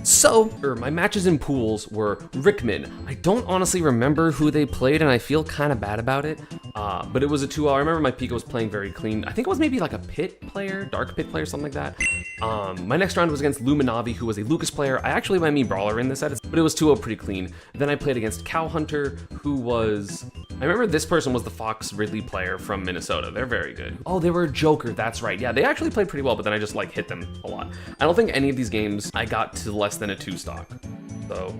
My matches in pools were Rickman. I don't honestly remember who they played, and I feel kind of bad about it. But it was a 2-0. I remember my Pika was playing very clean. I think it was maybe like a pit player, dark pit player, something like that. My next round was against Luminavi, who was a Lucas player. I actually went Mii Brawler in this set, but it was 2-0 pretty clean. Then I played against Cow Hunter, who was... I remember this person was the Fox Ridley player from Minnesota. They're very good. Oh, they were a Joker. That's right. Yeah, they actually played pretty well, but then I just like hit them a lot. I don't think any of these games I got to less than a 2 stock. So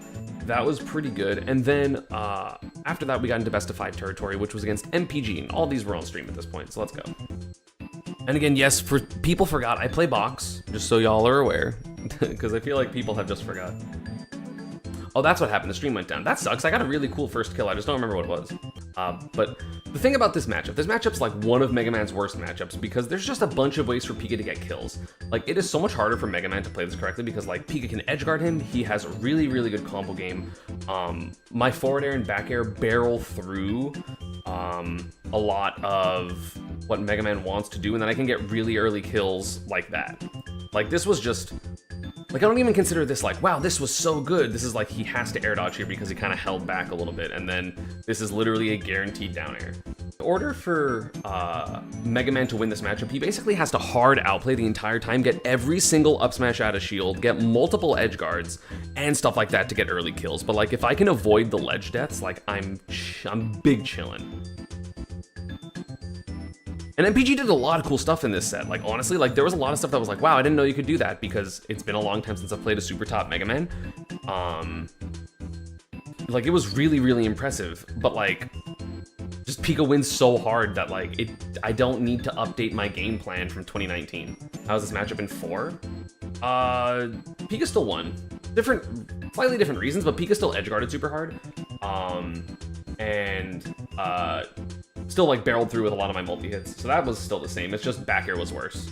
that was pretty good. And then after that, we got into best of 5 territory, which was against MPG. And all these were on stream at this point. So let's go. And again, yes, people forgot, I play box, just so y'all are aware, because I feel like people have just forgot. Oh, that's what happened. The stream went down. That sucks. I got a really cool first kill. I just don't remember what it was. But the thing about this matchup's like one of Mega Man's worst matchups because there's just a bunch of ways for Pika to get kills. Like, it is so much harder for Mega Man to play this correctly because, like, Pika can edgeguard him. He has a really, really good combo game. My forward air and back air barrel through a lot of what Mega Man wants to do, and then I can get really early kills like that. Like, this was just... Like, I don't even consider this like, wow, this was so good. This is like, he has to air dodge here because he kind of held back a little bit, and then this is literally a guaranteed down air. In order for Mega Man to win this matchup, he basically has to hard outplay the entire time, get every single up smash out of shield, get multiple edge guards, and stuff like that to get early kills. But like, if I can avoid the ledge deaths, like, I'm big chillin'. And MPG did a lot of cool stuff in this set. Like, honestly, like, there was a lot of stuff that was like, wow, I didn't know you could do that because it's been a long time since I've played a super top Mega Man. Like, it was really, really impressive, but like, just Pika wins so hard that like, I don't need to update my game plan from 2019. How was this matchup in 4? Pika still won. Slightly different reasons, but Pika still edgeguarded super hard. Still like barreled through with a lot of my multi-hits. So that was still the same. It's just back air was worse.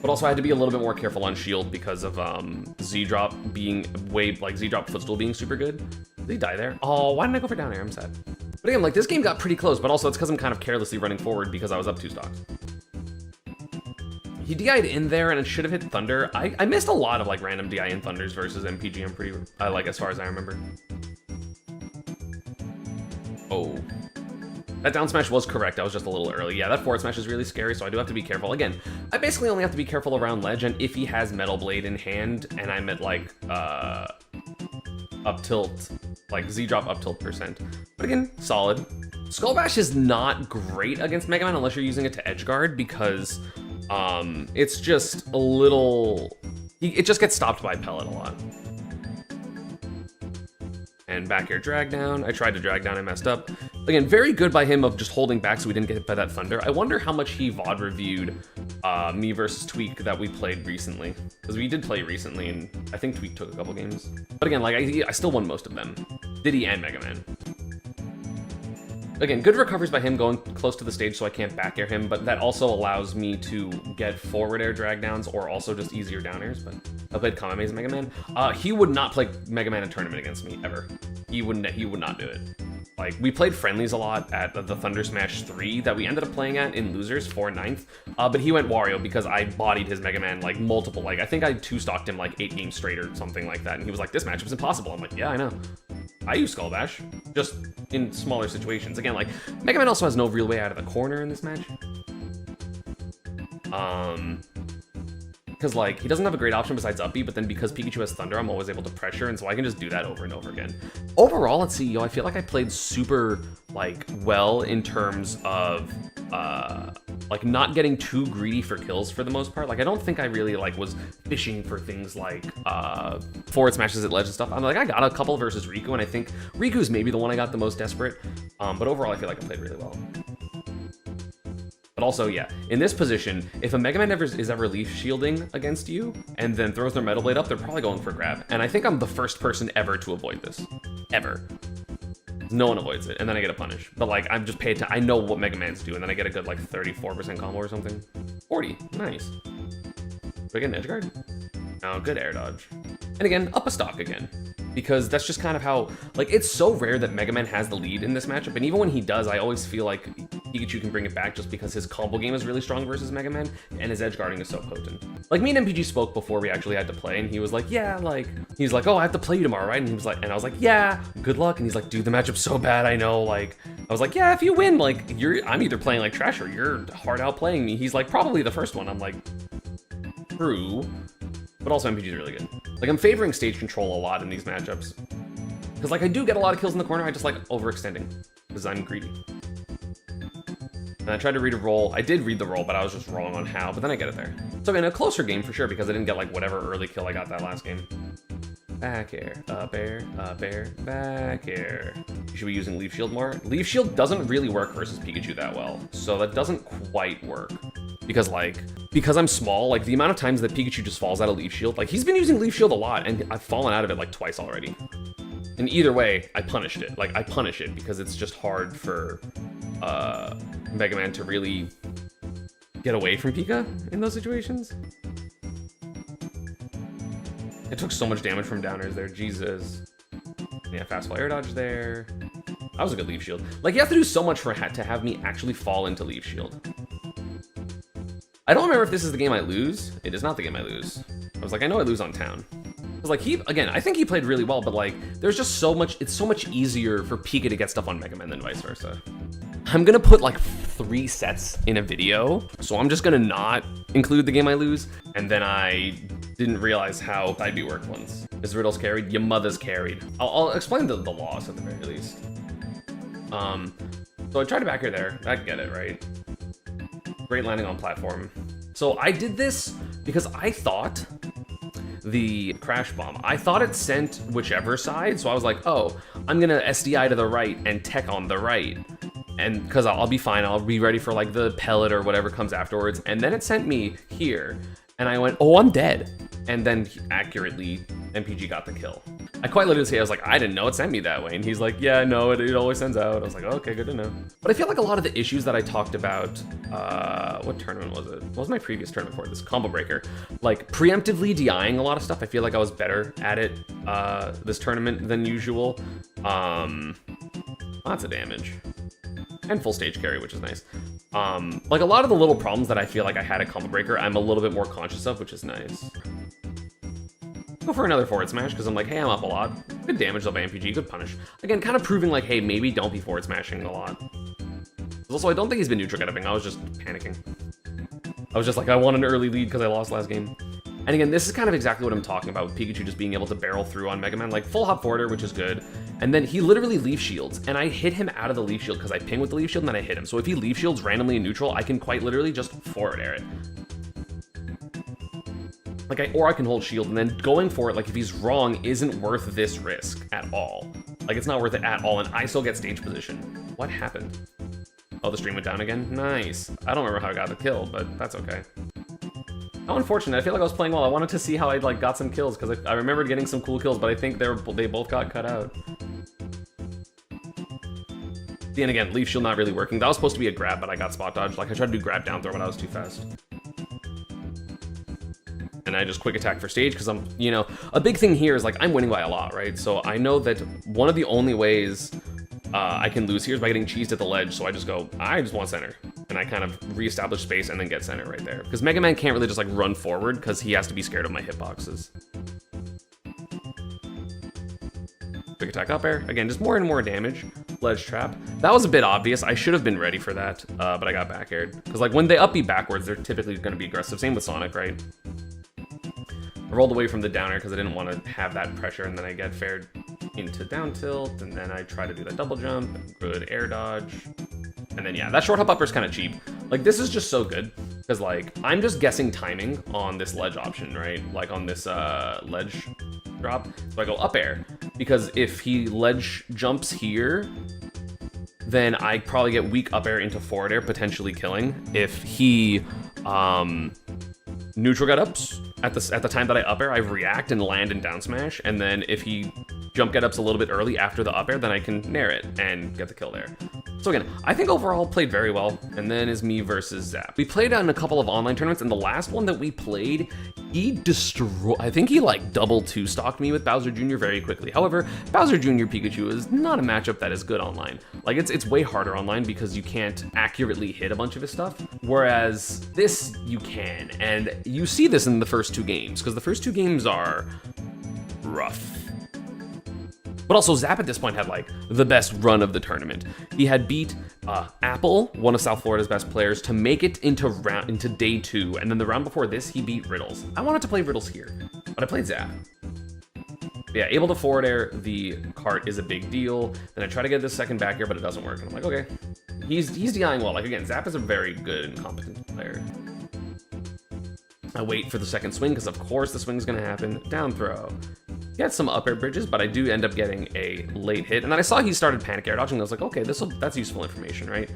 But also I had to be a little bit more careful on shield because of Z-drop being Z-drop footstool being super good. Did he die there? Oh, why didn't I go for down air? I'm sad. But again, like, this game got pretty close, but also it's because I'm kind of carelessly running forward because I was up 2 stocks. He DI'd in there and it should have hit Thunder. I missed a lot of like random DI in Thunders versus MPG. I'm pretty, like, as far as I remember. Oh, that down smash was correct. I was just a little early. Yeah, that forward smash is really scary, so I do have to be careful. Again, I basically only have to be careful around ledge, and if he has Metal Blade in hand, and I'm at like up tilt, like Z-drop up tilt %. But again, solid. Skull Bash is not great against Mega Man unless you're using it to edgeguard because it's just a little... It just gets stopped by Pellet a lot. And back air drag down. I tried to drag down, I messed up. Again, very good by him of just holding back so we didn't get hit by that Thunder. I wonder how much he VOD reviewed me versus Tweak that we played recently. Because we did play recently, and I think Tweak took a couple games. But again, like, I still won most of them. Diddy and Mega Man. Again, good recoveries by him going close to the stage so I can't back air him, but that also allows me to get forward air drag downs or also just easier down airs, but I played Kamamaze Mega Man. He would not play Mega Man in a tournament against me, ever. He would not do it. Like, we played friendlies a lot at the Thunder Smash 3 that we ended up playing at in losers for 9th, but he went Wario because I bodied his Mega Man like multiple, like I think I 2-stocked him like 8 games straight or something like that, and he was like, this matchup's impossible. I'm like, yeah, I know. I use Skull Bash, just in smaller situations. Again, like, Mega Man also has no real way out of the corner in this match. Because, like, he doesn't have a great option besides up B, but then because Pikachu has Thunder, I'm always able to pressure, and so I can just do that over and over again. Overall, at CEO, I feel like I played super, like, well in terms of, like, not getting too greedy for kills for the most part. Like, I don't think I really, like, was fishing for things like, forward smashes at ledge and stuff. I'm like, I got a couple versus Riku, and I think Riku's maybe the one I got the most desperate. But overall, I feel like I played really well. But also, yeah, in this position, if a Mega Man is ever leaf shielding against you and then throws their Metal Blade up, they're probably going for grab. And I think I'm the first person ever to avoid this. Ever. No one avoids it, and then I get a punish. But like, I'm just paid to, I know what Mega Man's do, and then I get a good like 34% combo or something. 40, nice. Do I get an edge guard? Oh, good air dodge. And again, up a stock again. Because that's just kind of how, like, it's so rare that Mega Man has the lead in this matchup, and even when he does, I always feel like Pikachu can bring it back just because his combo game is really strong versus Mega Man, and his edge guarding is so potent. Like, me and MPG spoke before we actually had to play, and he was like, yeah, like, he's like, oh, I have to play you tomorrow, right? And he was like, and I was like, yeah, good luck. And he's like, dude, the matchup's so bad, I know. Like, I was like, yeah, if you win, like, I'm either playing like trash or you're hard out playing me. He's like, probably the first one. I'm like, true. But also MPG is really good. Like, I'm favoring stage control a lot in these matchups. Because, like, I do get a lot of kills in the corner, I just like overextending. Because I'm greedy. And I tried to read a roll. I did read the roll, but I was just wrong on how, but then I get it there. So again, a closer game for sure, because I didn't get like whatever early kill I got that last game. Back air, up air, back air. You should be using Leaf Shield more. Leaf Shield doesn't really work versus Pikachu that well, so that doesn't quite work. Because I'm small, like the amount of times that Pikachu just falls out of Leaf Shield, like he's been using Leaf Shield a lot, and I've fallen out of it like twice already. And either way, I punished it. Like, I punish it because it's just hard for Mega Man to really get away from Pika in those situations. It took so much damage from downers there, Jesus. Yeah, fastball air dodge there. That was a good Leaf Shield. Like, you have to do so much to have me actually fall into Leaf Shield. I don't remember if this is the game I lose. It is not the game I lose. I was like, I know I lose on town. Like, again, I think he played really well, but like, there's just so much, it's so much easier for Pika to get stuff on Mega Man than vice versa. I'm gonna put like 3 sets in a video, so I'm just gonna not include the game I lose, and then I didn't realize how IB worked once. Is Riddles carried? Your mother's carried. I'll explain the loss at the very least. So I tried to back her there, I get it, right? Great landing on platform. So I did this because I thought the crash bomb, I thought it sent whichever side, so I was like, oh, I'm gonna SDI to the right and tech on the right, and because I'll be fine, I'll be ready for like the pellet or whatever comes afterwards, and then it sent me here, and I went, oh, I'm dead, and then accurately MPG got the kill. I quite literally say, I was like, I didn't know it sent me that way, and he's like, yeah, no, it always sends out. I was like, okay, good to know. But I feel like a lot of the issues that I talked about, what tournament was it? What was my previous tournament for? This combo breaker. Like, preemptively DIing a lot of stuff, I feel like I was better at it this tournament than usual. Lots of damage. And full stage carry, which is nice. Like, a lot of the little problems that I feel like I had at combo breaker, I'm a little bit more conscious of, which is nice. Go for another forward smash, because I'm like, hey, I'm up a lot. Good damage though by MPG, good punish. Again, kind of proving like, hey, maybe don't be forward smashing a lot. Also, I don't think he's been neutral getupping, I was just panicking. I was just like, I want an early lead because I lost last game. And again, this is kind of exactly what I'm talking about with Pikachu just being able to barrel through on Mega Man, like full hop forwarder, which is good. And then he literally Leaf Shields, and I hit him out of the Leaf Shield because I ping with the Leaf Shield and then I hit him. So if he Leaf Shields randomly in neutral, I can quite literally just forward air it. Like, or I can hold shield, and then going for it, like, if he's wrong, isn't worth this risk at all. Like, it's not worth it at all, and I still get stage position. What happened? Oh, the stream went down again? Nice. I don't remember how I got the kill, but that's okay. How unfortunate. I feel like I was playing well. I wanted to see how I, like, got some kills, because I remembered getting some cool kills, but I think they both got cut out. And again, Leaf Shield not really working. That was supposed to be a grab, but I got spot dodged. Like, I tried to do grab down throw, but I was too fast. And I just quick attack for stage because I'm, you know, a big thing here is like I'm winning by a lot, right? So I know that one of the only ways I can lose here is by getting cheesed at the ledge. So I just go, I just want center. And I kind of reestablish space and then get center right there. Because Mega Man can't really just like run forward because he has to be scared of my hitboxes. Quick attack up air. Again, just more and more damage. Ledge trap. That was a bit obvious. I should have been ready for that, but I got back aired. Because like when they up B backwards, they're typically going to be aggressive. Same with Sonic, right? I rolled away from the downer because I didn't want to have that pressure, and then I get fared into down tilt, and then I try to do that double jump, good air dodge, and then yeah, that short hop upper is kind of cheap. Like, this is just so good, because like, I'm just guessing timing on this ledge option, right? Like on this ledge drop, so I go up air, because if he ledge jumps here, then I probably get weak up air into forward air, potentially killing. If he neutral get ups at the time that I up air, I react and land and down smash, and then if he jump get ups a little bit early after the up air, then I can nair it and get the kill there. So again, I think overall played very well, and then is me versus Zap. We played on a couple of online tournaments, and the last one that we played, he destroyed, I think he like double two-stocked me with Bowser Jr. very quickly. However, Bowser Jr. Pikachu is not a matchup that is good online. Like it's way harder online because you can't accurately hit a bunch of his stuff, whereas this you can, and you see this in the first 2 games, because the first 2 games are rough. But also, Zap at this point had like the best run of the tournament. He had beat Apple, one of South Florida's best players, to make it into day 2, and then the round before this, he beat Riddles. I wanted to play Riddles here, but I played Zap. Yeah, able to forward air the cart is a big deal. Then I try to get this second back air, but it doesn't work. And I'm like, okay, he's DIing well. Like again, Zap is a very good and competent player. I wait for the second swing because of course the swing's gonna happen. Down throw. Get some up air bridges, but I do end up getting a late hit. And then I saw he started panic air dodging. I was like, okay, that's useful information, right?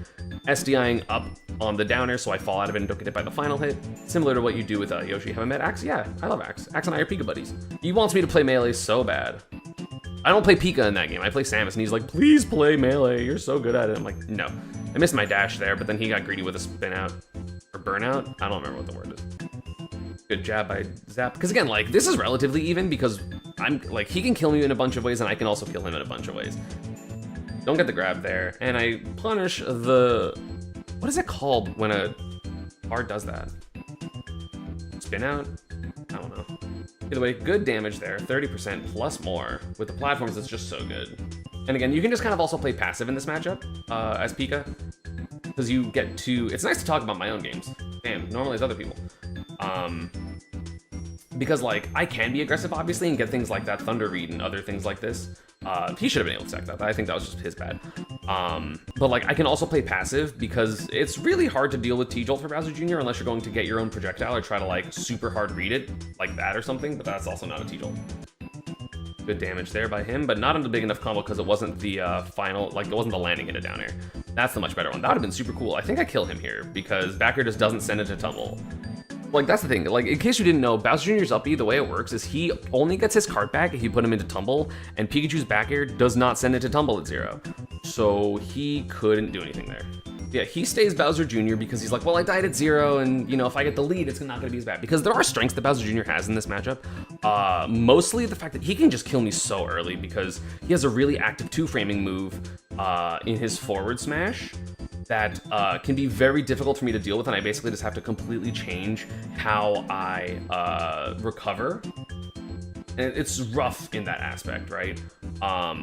SDIing up on the down air, so I fall out of it and don't get hit by the final hit. Similar to what you do with Yoshi. Have I met Axe? Yeah, I love Axe. Axe and I are Pika buddies. He wants me to play Melee so bad. I don't play Pika in that game. I play Samus, and he's like, please play Melee. You're so good at it. I'm like, no. I missed my dash there, but then he got greedy with a spin out. Or burnout? I don't remember what the word is. Good jab by Zap. Because again, like, this is relatively even because I'm like, he can kill me in a bunch of ways and I can also kill him in a bunch of ways. Don't get the grab there. And I punish the, what is it called when a R does that? Spin out? I don't know. Either way, good damage there, 30% plus more. With the platforms, it's just so good. And again, you can just kind of also play passive in this matchup as Pika. Because you get to, it's nice to talk about my own games. Damn, normally it's other people. Because like I can be aggressive obviously and get things like that Thunder Read and other things like this. He should have been able to stack that. I think that was just his bad. But like I can also play passive because it's really hard to deal with T-Jolt for Bowser Jr. unless you're going to get your own projectile or try to like super hard read it like that or something, but that's also not a T-Jolt. Good damage there by him, but not into big enough combo because it wasn't the final, like it wasn't the landing into down air. That's the much better one. That would have been super cool. I think I kill him here because back air just doesn't send it to tumble. Like, that's the thing. Like, in case you didn't know, Bowser Jr.'s up B, the way it works is he only gets his cart back if you put him into tumble, and Pikachu's back air does not send it to tumble at 0. So he couldn't do anything there. Yeah, he stays Bowser Jr. because he's like, well, I died at 0, and, you know, if I get the lead, it's not going to be as bad. Because there are strengths that Bowser Jr. has in this matchup. Mostly the fact that he can just kill me so early because he has a really active 2-framing move in his forward smash that can be very difficult for me to deal with, and I basically just have to completely change how I recover. And it's rough in that aspect, right?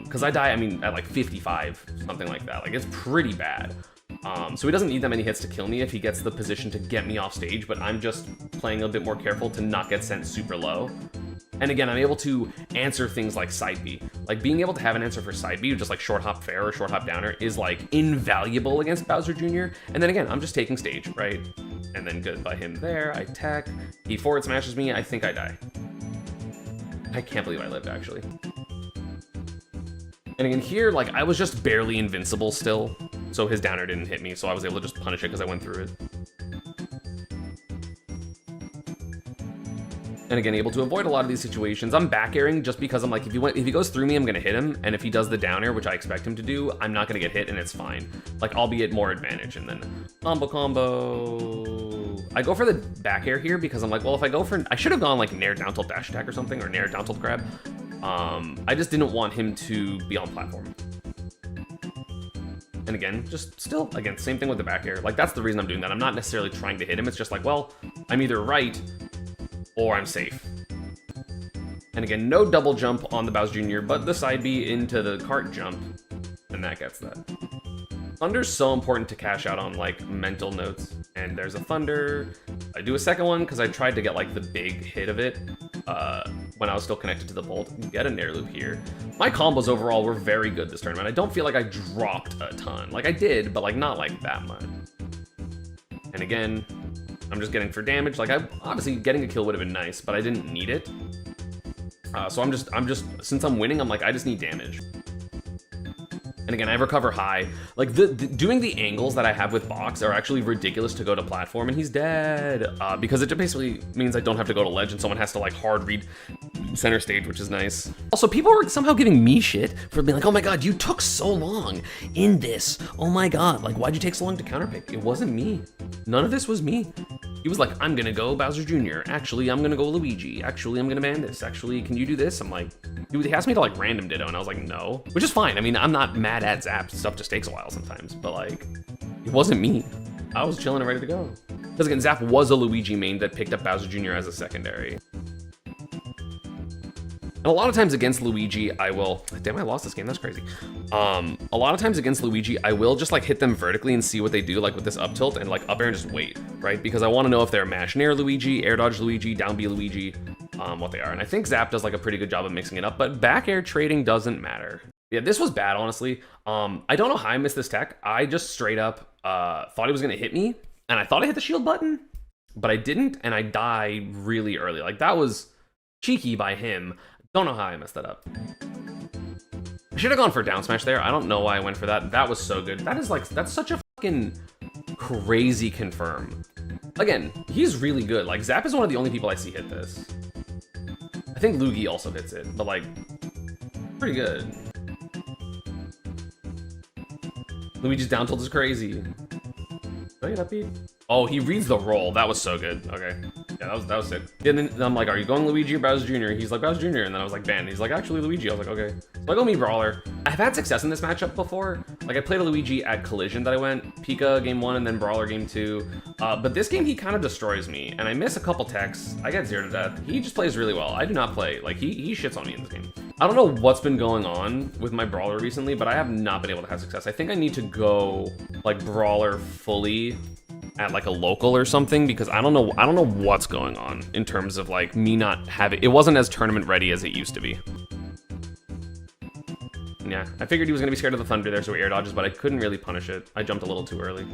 Because I die, I mean, at like 55, something like that. Like, it's pretty bad. So he doesn't need that many hits to kill me if he gets the position to get me off stage, but I'm just playing a bit more careful to not get sent super low. And again, I'm able to answer things like side B. Like being able to have an answer for side B, just like short hop fair or short hop downer, is like invaluable against Bowser Jr. And then again, I'm just taking stage, right? And then good by him there, I tech. He forward smashes me, I think I die. I can't believe I lived, actually. And again, here, like, I was just barely invincible still, so his downer didn't hit me, so I was able to just punish it because I went through it. And again, able to avoid a lot of these situations. I'm back airing just because I'm like, if he goes through me, I'm gonna hit him, and if he does the down air, which I expect him to do, I'm not gonna get hit, and it's fine. Like, I'll be at more advantage, and then combo. I go for the back air here because I'm like, well, if I go for, I should have gone like nair down tilt dash attack or something, or nair down tilt grab. I just didn't want him to be on platform. And again, just still, again, same thing with the back air. Like, that's the reason I'm doing that. I'm not necessarily trying to hit him. It's just like, well, I'm either right or I'm safe. And again, no double jump on the Bowser Jr., but the side B into the cart jump, and that gets that. Thunder's so important to cash out on, like, mental notes. And there's a Thunder. I do a second one because I tried to get, like, the big hit of it when I was still connected to the bolt. Get a nair loop here. My combos overall were very good this tournament. I don't feel like I dropped a ton. Like, I did, but, like, not like that much. And again, I'm just getting for damage. Like, obviously getting a kill would have been nice, but I didn't need it. So I'm just, since I'm winning, I'm like, I just need damage. And again, I recover high. Like, doing the angles that I have with box are actually ridiculous to go to platform, and he's dead. Because it basically means I don't have to go to ledge, and someone has to, like, hard read center stage, which is nice. Also, people were somehow giving me shit for being like, oh my god, you took so long in this. Oh my god, like, why'd you take so long to counterpick? It wasn't me. None of this was me. He was like, I'm gonna go Bowser Jr. Actually, I'm gonna go Luigi. Actually, I'm gonna ban this. Actually, can you do this? I'm like, he asked me to like random ditto, and I was like, no. Which is fine. I mean, I'm not mad at Zap. Stuff just takes a while sometimes, but like, it wasn't me. I was chilling and ready to go. Because again, Zap was a Luigi main that picked up Bowser Jr. as a secondary. And a lot of times against Luigi, I will, damn, I lost this game, that's crazy. A lot of times against Luigi, I will just like hit them vertically and see what they do, like with this up tilt and like up air and just wait, right? Because I want to know if they're mash nair Luigi, air dodge Luigi, down B Luigi, what they are. And I think Zap does like a pretty good job of mixing it up, but back air trading doesn't matter. Yeah, this was bad, honestly. I don't know how I missed this tech. I just straight up thought he was gonna hit me, and I thought I hit the shield button, but I didn't, and I died really early. Like, that was cheeky by him. Don't know how I messed that up. I should have gone for down smash there. I don't know why I went for that. That was so good. That is like, that's such a fucking crazy confirm. Again, he's really good. Like, Zap is one of the only people I see hit this. I think Luigi also hits it, but like, pretty good. Luigi's down tilt is crazy. Did I get up beat? Oh, he reads the roll. That was so good. Okay. Yeah, that was sick. And then I'm like, are you going Luigi or Bowser Jr.? He's like, Bowser Jr. And then I was like, ban. He's like, actually Luigi. I was like, okay. So I go Mii Brawler. I've had success in this matchup before. Like, I played a Luigi at Collision that I went. Pika game 1 and then Brawler game 2. But this game, he kind of destroys me. And I miss a couple techs. I get 0 to death. He just plays really well. I do not play. Like, he shits on me in this game. I don't know what's been going on with my Brawler recently, but I have not been able to have success. I think I need to go, like, Brawler fully at like a local or something, because I don't know what's going on in terms of like me not having, it wasn't as tournament ready as it used to be. Yeah, I figured he was gonna be scared of the thunder there, so he air dodges, but I couldn't really punish it. I jumped a little too early.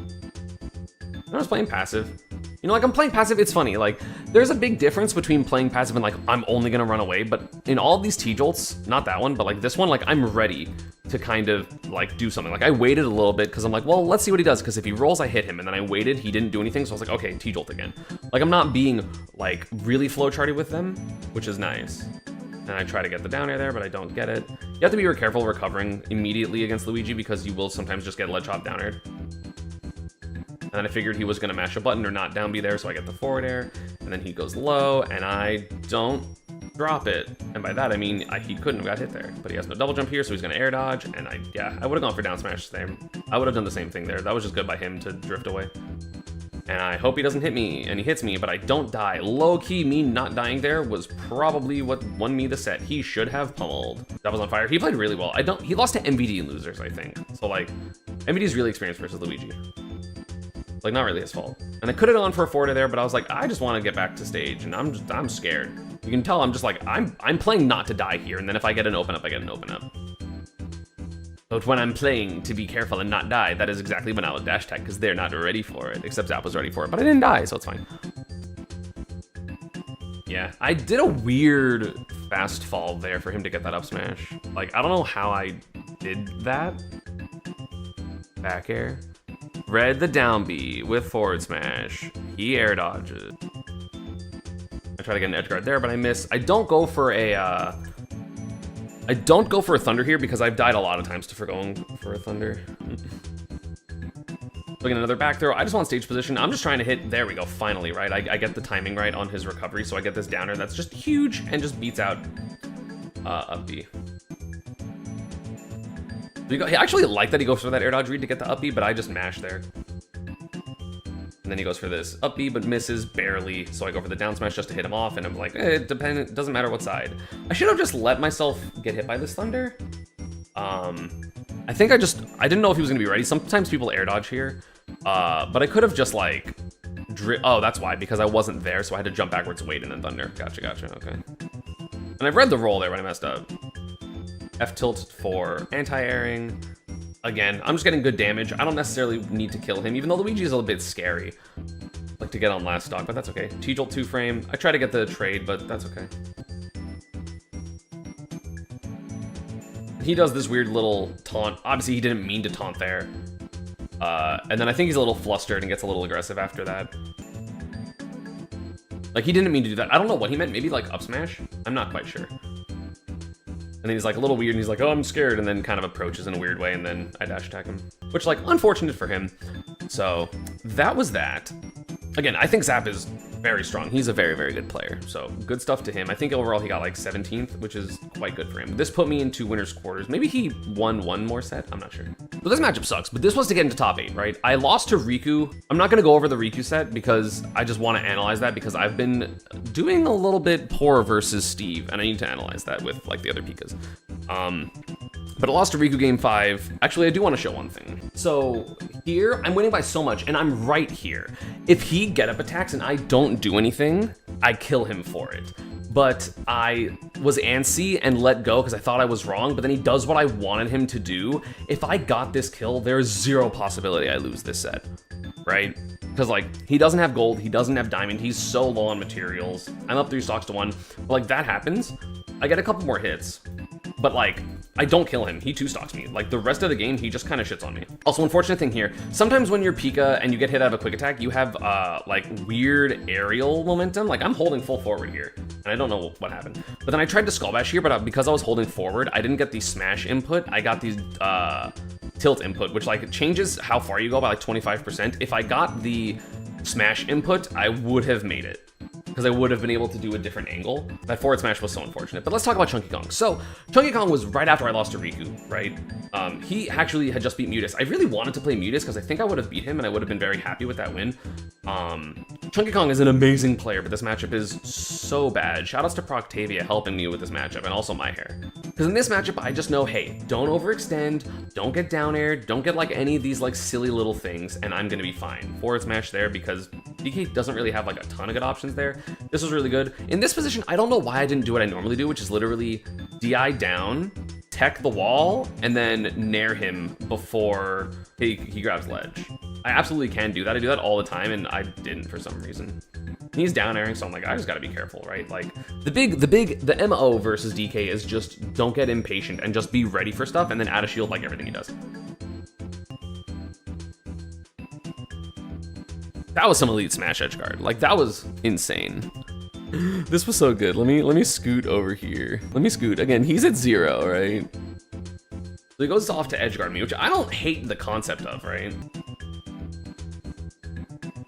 I was playing passive. You know, like, I'm playing passive, it's funny, like, there's a big difference between playing passive and like, I'm only gonna run away, but in all these T-jolts, not that one, but like this one, like, I'm ready to kind of like do something. Like, I waited a little bit because I'm like, well, let's see what he does, because if he rolls, I hit him, and then I waited, he didn't do anything, so I was like, okay, T-jolt again. Like, I'm not being like really flowcharty with them, which is nice. And I try to get the down air there, but I don't get it. You have to be careful recovering immediately against Luigi, because you will sometimes just get ledge hop down air. And then I figured he was gonna mash a button or not down B there, so I get the forward air, and then he goes low, and I don't drop it. And by that I mean he couldn't have got hit there, but he has no double jump here, so he's gonna air dodge, and I would have gone for down smash there. I would have done the same thing there. That was just good by him to drift away. And I hope he doesn't hit me, and he hits me, but I don't die. Low-key, me not dying there was probably what won me the set. He should have pummeled. That was on fire. He played really well. He lost to MVD in losers, I think. So like, MVD is really experienced versus Luigi. Like, not really his fault. And I could have gone for a forward there, but I was like, I just want to get back to stage, and I'm scared. You can tell I'm just like, I'm playing not to die here, and then if I get an open up, I get an open up. But when I'm playing to be careful and not die, that is exactly when I would dash tech, because they're not ready for it, except Zap was ready for it, but I didn't die, so it's fine. Yeah, I did a weird fast fall there for him to get that up smash. Like, I don't know how I did that. Back air. Read the down B with forward smash. He air dodges. I try to get an edge guard there, but I miss. I don't go for a thunder here, because I've died a lot of times for going for a thunder. Looking at another back throw. I just want stage position. I'm just trying to hit. There we go. Finally, right? I get the timing right on his recovery, so I get this downer that's just huge and just beats out up B. I actually like that he goes for that air dodge read to get the up B, but I just mash there. And then he goes for this up B, but misses barely. So I go for the down smash just to hit him off, and I'm like, it doesn't matter what side. I should have just let myself get hit by this thunder. I think I didn't know if he was gonna be ready. Sometimes people air dodge here, but I could have just like, oh, that's why, because I wasn't there, so I had to jump backwards, wait, and then thunder. Gotcha, okay. And I've read the roll there when I messed up. F tilt for anti-airing. Again, I'm just getting good damage. I don't necessarily need to kill him, even though Luigi is a little bit scary. Like to get on last stock, but that's okay. T-jolt 2-frame. I try to get the trade, but that's okay. He does this weird little taunt. Obviously, he didn't mean to taunt there. And then I think he's a little flustered and gets a little aggressive after that. Like, he didn't mean to do that. I don't know what he meant. Maybe like up smash? I'm not quite sure. And then he's like a little weird, and he's like, oh, I'm scared, and then kind of approaches in a weird way, and then I dash attack him. Which, like, unfortunate for him. So, that was that. Again, I think Zap is very strong. He's a very, very good player. So, good stuff to him. I think overall he got, like, 17th, which is quite good for him. This put me into winner's quarters. Maybe he won one more set? I'm not sure. So this matchup sucks, but this was to get into top 8, right? I lost to Riku. I'm not going to go over the Riku set because I just want to analyze that because I've been doing a little bit poor versus Steve, and I need to analyze that with, like, the other Pikas. But I lost to Riku game 5. Actually, I do want to show one thing. So here, I'm winning by so much, and I'm right here. If he get-up attacks and I don't do anything, I kill him for it. But I was antsy and let go because I thought I was wrong, but then he does what I wanted him to do. If I got this kill, there's zero possibility I lose this set, right? Because, like, he doesn't have gold, he doesn't have diamond, he's so low on materials. I'm up 3 stocks to 1. But, like, that happens, I get a couple more hits. But, like, I don't kill him. He 2-stocks me. Like, the rest of the game, he just kind of shits on me. Also, unfortunate thing here, sometimes when you're Pika and you get hit out of a quick attack, you have, like, weird aerial momentum. Like, I'm holding full forward here, and I don't know what happened. But then I tried to Skull Bash here, but because I was holding forward, I didn't get the smash input. I got the tilt input, which, like, changes how far you go by, like, 25%. If I got the smash input, I would have made it, because I would have been able to do a different angle. That forward smash was so unfortunate. But let's talk about Chunky Kong. So, Chunky Kong was right after I lost to Riku, right? He actually had just beat Mutus. I really wanted to play Mutus because I think I would have beat him and I would have been very happy with that win. Chunky Kong is an amazing player, but this matchup is so bad. Shoutouts to Proctavia helping me with this matchup, and also my hair. Because in this matchup, I just know, hey, don't overextend, don't get down air, don't get like any of these like silly little things, and I'm gonna be fine. Forward smash there because DK doesn't really have like a ton of good options there. This was really good. In this position, I don't know why I didn't do what I normally do, which is literally DI down, tech the wall, and then nair him before he grabs ledge. I absolutely can do that. I do that all the time, and I didn't for some reason. He's down airing, so I'm like, I just gotta be careful, right? Like, the MO versus DK is just don't get impatient and just be ready for stuff, and then add a shield like everything he does. That was some elite smash edge guard. Like, that was insane. This was so good. Let me scoot over here. Let me scoot. Again, he's at 0, right? So he goes off to edge guard me, which I don't hate the concept of, right?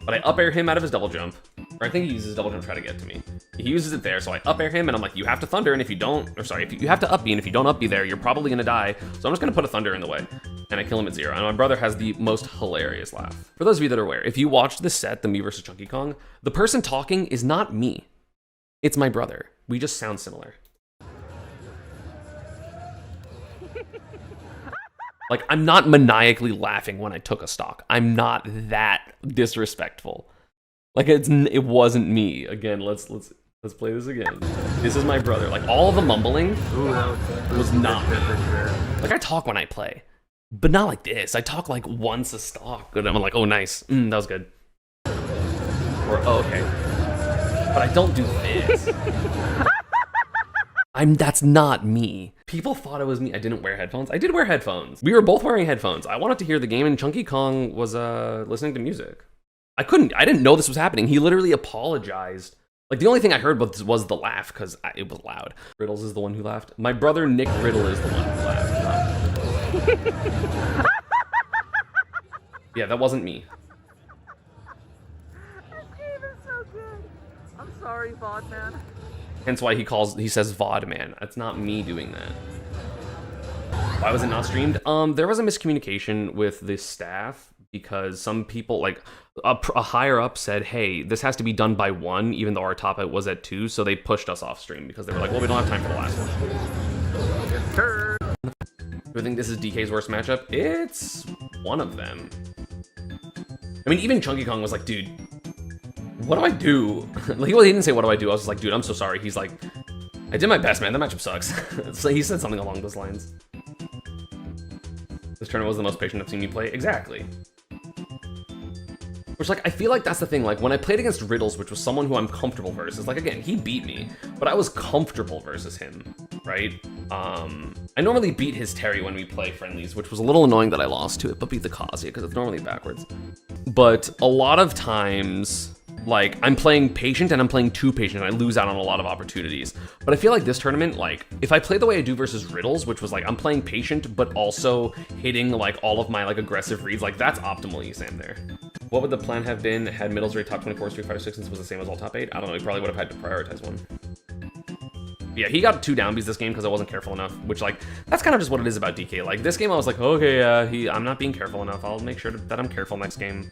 But I up air him out of his double jump. Or I think he uses double jump to try to get to me. He uses it there, so I up air him, and I'm like, you have to thunder, and if you don't, or sorry, if you have to up B, and if you don't up B there, you're probably gonna die. So I'm just gonna put a thunder in the way, and I kill him at 0. And my brother has the most hilarious laugh. For those of you that are aware, if you watched this set, the Mii versus Chunky Kong, the person talking is not me. It's my brother. We just sound similar. Like, I'm not maniacally laughing when I took a stock. I'm not that disrespectful. Like, it wasn't me. Again, let's play this again. This is my brother. Like, all the mumbling was not me. Like, I talk when I play, but not like this. I talk like once a stock, and I'm like, oh, nice. That was good. Or, oh, okay. But I don't do this. That's not me. People thought it was me. I didn't wear headphones. I did wear headphones. We were both wearing headphones. I wanted to hear the game, and Chunky Kong was listening to music. I didn't know this was happening. He literally apologized. Like, the only thing I heard was the laugh, because it was loud. Riddles is the one who laughed. My brother, Nick Riddle, is the one who laughed. Yeah, that wasn't me. Sorry, VOD man. Hence why he says VOD man. That's not me doing that. Why was it not streamed? There was a miscommunication with the staff because some people, like a higher up said, hey, this has to be done by 1, even though our top it was at 2, so they pushed us off stream because they were like, well, we don't have time for the last one. Do I think this is DK's worst matchup? It's one of them. I mean, even Chunky Kong was like, dude, what do I do? Like, well, he didn't say, what do I do? I was just like, dude, I'm so sorry. He's like, I did my best, man. That matchup sucks. So he said something along those lines. This tournament was the most patient I've seen me play. Exactly. Which, like, I feel like that's the thing. Like, when I played against Riddles, which was someone who I'm comfortable versus, like, again, he beat me, but I was comfortable versus him, right? I normally beat his Terry when we play friendlies, which was a little annoying that I lost to it, but beat the Kazuya, because it's normally backwards. But a lot of times, like, I'm playing patient and I'm playing too patient and I lose out on a lot of opportunities. But I feel like this tournament, like, if I play the way I do versus Riddles, which was like, I'm playing patient, but also hitting like all of my like aggressive reads, like that's optimal Esam there. What would the plan have been had Middles rate top 24, Street Fighter 6 was the same as all top 8? I don't know, he probably would have had to prioritize one. Yeah, he got 2 down Bs this game because I wasn't careful enough, which like, that's kind of just what it is about DK. Like this game I was like, okay, I'm not being careful enough. I'll make sure that I'm careful next game.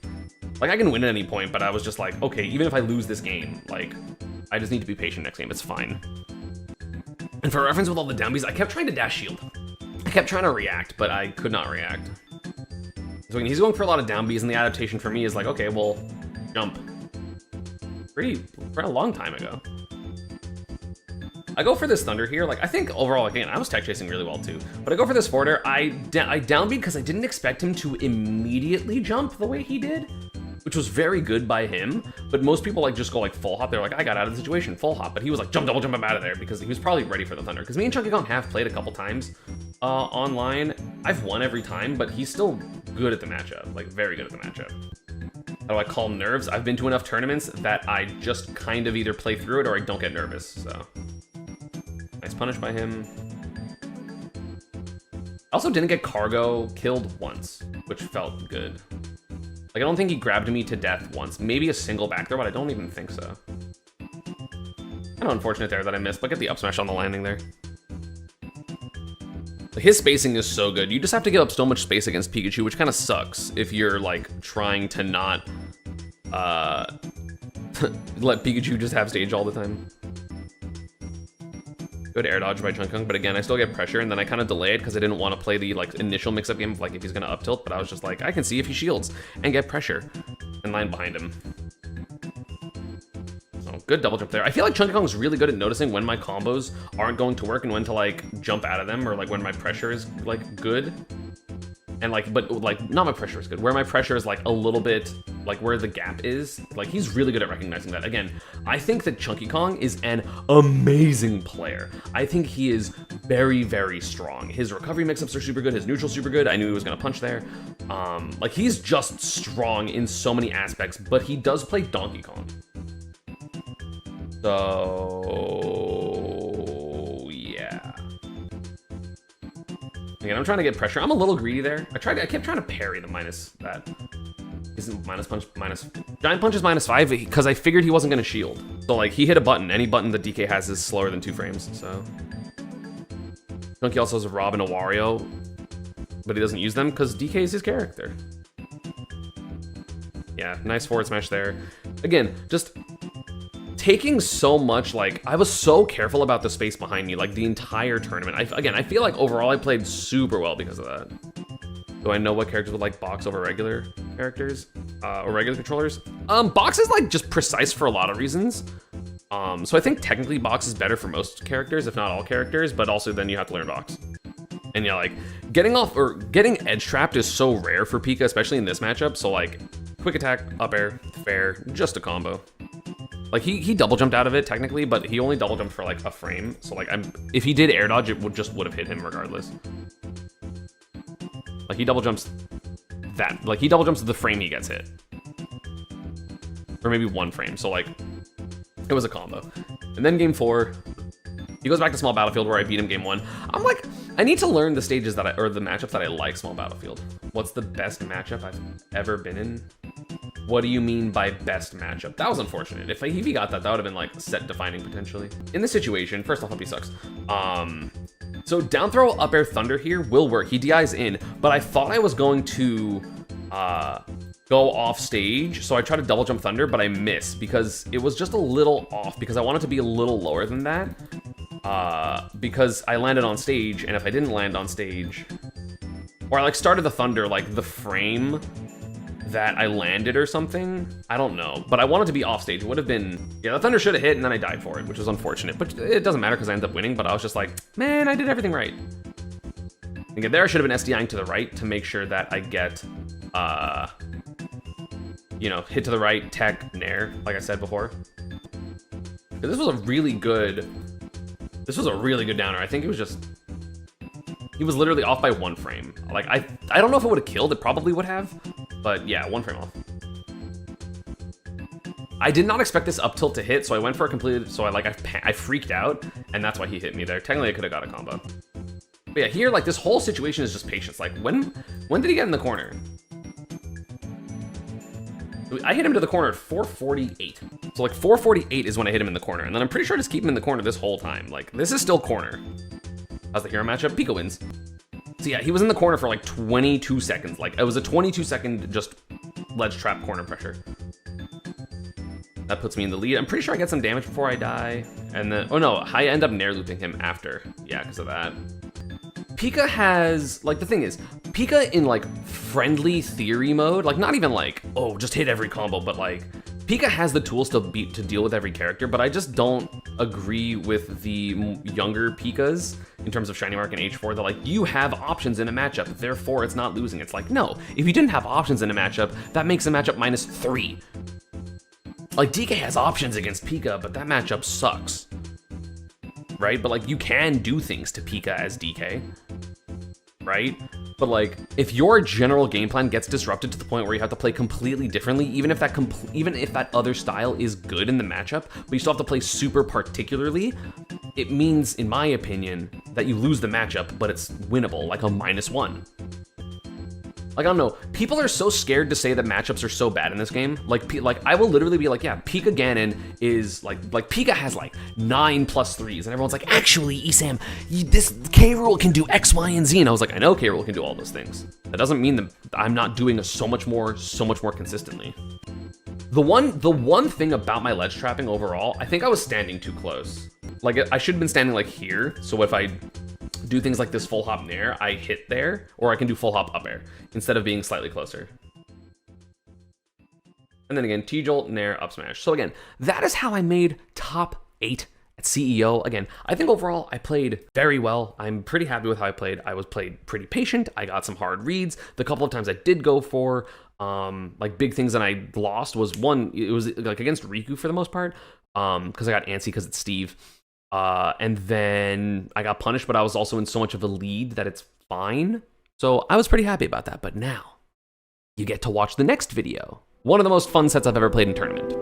Like I can win at any point, but I was just like, okay, even if I lose this game, like I just need to be patient next game, it's fine. And for reference with all the down Bs, I kept trying to dash shield. I kept trying to react, but I could not react. So he's going for a lot of down Bs and the adaptation for me is like, okay, well, jump. For a long time ago. I go for this Thunder here. Like, I think overall, again, I was tech chasing really well too. But I go for this forward air. I down beat because I didn't expect him to immediately jump the way he did, which was very good by him. But most people like just go like full hop. They're like, I got out of the situation, full hop. But he was like, jump, double jump, I'm out of there because he was probably ready for the Thunder. Because me and Chunky Kong have played a couple times online. I've won every time, but he's still good at the matchup, like very good at the matchup. How do I calm nerves? I've been to enough tournaments that I just kind of either play through it or I don't get nervous, so. Nice punish by him. I also didn't get cargo killed once, which felt good. Like, I don't think he grabbed me to death once. Maybe a single back throw, but I don't even think so. Kind of unfortunate there that I missed. Look at the up smash on the landing there. His spacing is so good. You just have to give up so much space against Pikachu, which kind of sucks if you're, like, trying to not let Pikachu just have stage all the time. Good air dodge by Chunky Kong, but again, I still get pressure, and then I kind of delay it because I didn't want to play the like initial mix-up game of like if he's gonna up tilt, but I was just like, I can see if he shields and get pressure and line behind him. So good double jump there. I feel like Chunky Kong's really good at noticing when my combos aren't going to work and when to like jump out of them, or like when my pressure is like good. And like, but like, not my pressure is good. Where my pressure is like a little bit, like where the gap is, like he's really good at recognizing that. Again, I think that Chunky Kong is an amazing player. I think he is very, very strong. His recovery mix-ups are super good. His neutral super good. I knew he was gonna punch there. Like he's just strong in so many aspects, but he does play Donkey Kong. So yeah. Again, I'm trying to get pressure. I'm a little greedy there. I kept trying to parry the minus that. Isn't minus punch, minus... Giant punch is -5 because I figured he wasn't going to shield. So, like, he hit a button. Any button that DK has is slower than 2 frames, so... Chunky also has a Rob and a Wario, but he doesn't use them because DK is his character. Yeah, nice forward smash there. Again, just... taking so much, like, I was so careful about the space behind me, like, the entire tournament. I feel like overall I played super well because of that. Do I know what characters would like box over regular characters? Or regular controllers? Box is, like, just precise for a lot of reasons. So I think technically box is better for most characters, if not all characters, but also then you have to learn box. And yeah, like, getting edge trapped is so rare for Pika, especially in this matchup, so, like, quick attack, up air, fair, just a combo. Like, he double jumped out of it, technically, but he only double jumped for, like, a frame. So, like, if he did air dodge, it would have hit him regardless. Like, he double jumps that. Like, he double jumps the frame he gets hit. Or maybe 1 frame. So, like, it was a combo. And then game 4, he goes back to Small Battlefield where I beat him game 1. I'm like, I need to learn the stages that or the matchups that I like Small Battlefield. What's the best matchup I've ever been in? What do you mean by best matchup? That was unfortunate. If he got that, that would have been like set defining potentially. In this situation, first off, hope he sucks. So down throw up air thunder here will work. He DIs in, but I thought I was going to go off stage. So I tried to double jump thunder, but I missed because it was just a little off because I wanted to be a little lower than that. Because I landed on stage, and if I didn't land on stage, or I like started the thunder like the frame that I landed or something, I don't know, but I wanted to be off stage. It would have been, yeah, the thunder should have hit and then I died for it, which was unfortunate, but it doesn't matter because I ended up winning. But I was just like, man, I did everything right. Again, there I should have been SDIing to the right to make sure that I get you know, hit to the right, tech, nair, like I said before. This was a really good downer. I think it was just, he was literally off by 1 frame. Like, I don't know if it would have killed, it probably would have, but yeah, 1 frame off. I did not expect this up tilt to hit, so I went for a completely, so I freaked out, and that's why he hit me there. Technically, I could have got a combo. But yeah, here, like, this whole situation is just patience. Like, when did he get in the corner? I hit him to the corner at 448. So, like, 448 is when I hit him in the corner, and then I'm pretty sure I just keep him in the corner this whole time. Like, this is still corner. How's the hero matchup? Pika wins. So yeah, he was in the corner for like 22 seconds. Like, it was a 22-second just ledge trap corner pressure. That puts me in the lead. I'm pretty sure I get some damage before I die. And then, oh no, I end up nair looping him after. Yeah, because of that. Pika has, like, the thing is, Pika in, like, friendly theory mode, like, not even like, oh, just hit every combo, but like, Pika has the tools to deal with every character, but I just don't agree with the younger Pikas in terms of Shiny Mark and H4. They're like, you have options in a matchup, therefore it's not losing. It's like, no, if you didn't have options in a matchup, that makes a matchup -3. Like, DK has options against Pika, but that matchup sucks. Right? But like, you can do things to Pika as DK. Right? But like, if your general game plan gets disrupted to the point where you have to play completely differently, even if that other style is good in the matchup, but you still have to play super particularly, it means, in my opinion, that you lose the matchup, but it's winnable, like a -1. Like, I don't know, people are so scared to say that matchups are so bad in this game. Like I will literally be like, yeah, Pika Ganon is like Pika has like 9 +3s, and everyone's like, actually, Esam, this K Rool can do X, Y, and Z, and I was like, I know K Rool can do all those things. That doesn't mean that I'm not doing it so much more consistently. The one thing about my ledge trapping overall, I think I was standing too close. Like, I should have been standing like here, so if I do things like this full hop nair, I hit there, or I can do full hop up air instead of being slightly closer. And then again, T-Jolt, nair, up smash. So again, that is how I made top 8 at CEO. Again, I think overall I played very well. I'm pretty happy with how I played. I was played pretty patient. I got some hard reads. The couple of times I did go for like big things that I lost was one, it was like against Riku for the most part, because I got antsy because it's Steve. And then I got punished, but I was also in so much of a lead that it's fine. So I was pretty happy about that. But now you get to watch the next video. One of the most fun sets I've ever played in tournament.